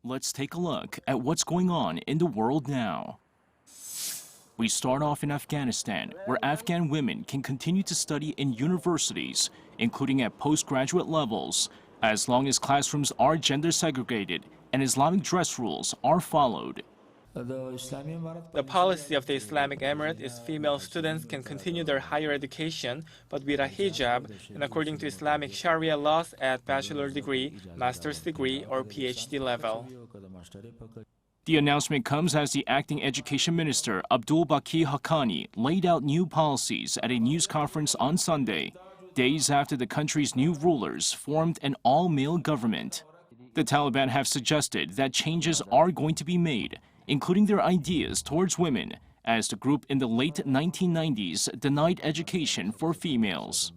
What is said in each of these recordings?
Let's take a look at what's going on in the world now. We start off in Afghanistan, where Afghan women can continue to study in universities, including at postgraduate levels, as long as classrooms are gender segregated and Islamic dress rules are followed. The policy of the Islamic Emirate is female students can continue their higher education, but with a hijab and according to Islamic Sharia laws at bachelor degree, master's degree, or PhD level. The announcement comes as the acting education minister, Abdul Baqi Haqqani, laid out new policies at a news conference on Sunday, days after the country's new rulers formed an all-male government. The Taliban have suggested that changes are going to be made, including their ideas towards women, as the group in the late 1990s denied education for females.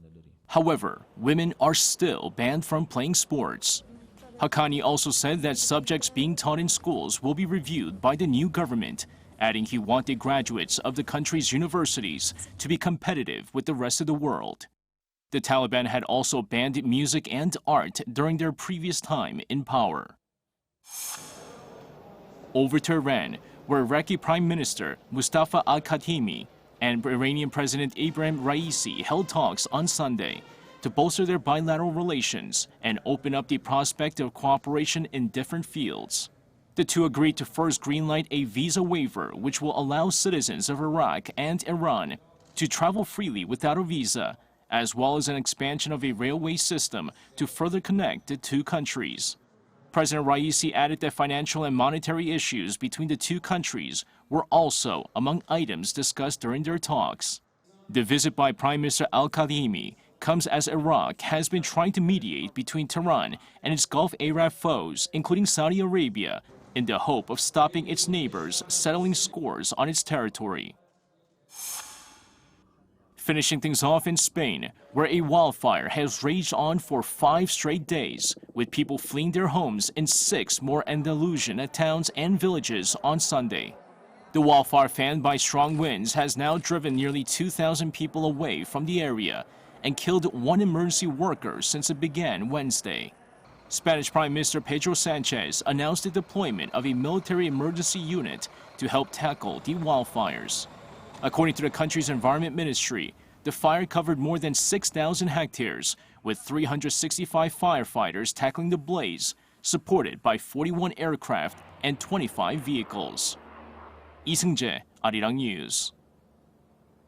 However, women are still banned from playing sports. Haqqani also said that subjects being taught in schools will be reviewed by the new government, adding he wanted graduates of the country's universities to be competitive with the rest of the world. The Taliban had also banned music and art during their previous time in power. Over to Iran, where Iraqi Prime Minister Mustafa al-Khatimi and Iranian President Ibrahim Raisi held talks on Sunday to bolster their bilateral relations and open up the prospect of cooperation in different fields. The two agreed to first greenlight a visa waiver which will allow citizens of Iraq and Iran to travel freely without a visa, as well as an expansion of a railway system to further connect the two countries. President Raisi added that financial and monetary issues between the two countries were also among items discussed during their talks. The visit by Prime Minister al-Khatimi comes as Iraq has been trying to mediate between Tehran and its Gulf Arab foes, including Saudi Arabia, in the hope of stopping its neighbors settling scores on its territory. Finishing things off in Spain, where a wildfire has raged on for 5 straight days, with people fleeing their homes in 6 more Andalusian towns and villages on Sunday. The wildfire, fanned by strong winds, has now driven nearly 2,000 people away from the area and killed 1 emergency worker since it began Wednesday. Spanish Prime Minister Pedro Sanchez announced the deployment of a military emergency unit to help tackle the wildfires. According to the country's environment ministry, the fire covered more than 6,000 hectares, with 365 firefighters tackling the blaze, supported by 41 aircraft and 25 vehicles. 이승재, Arirang News.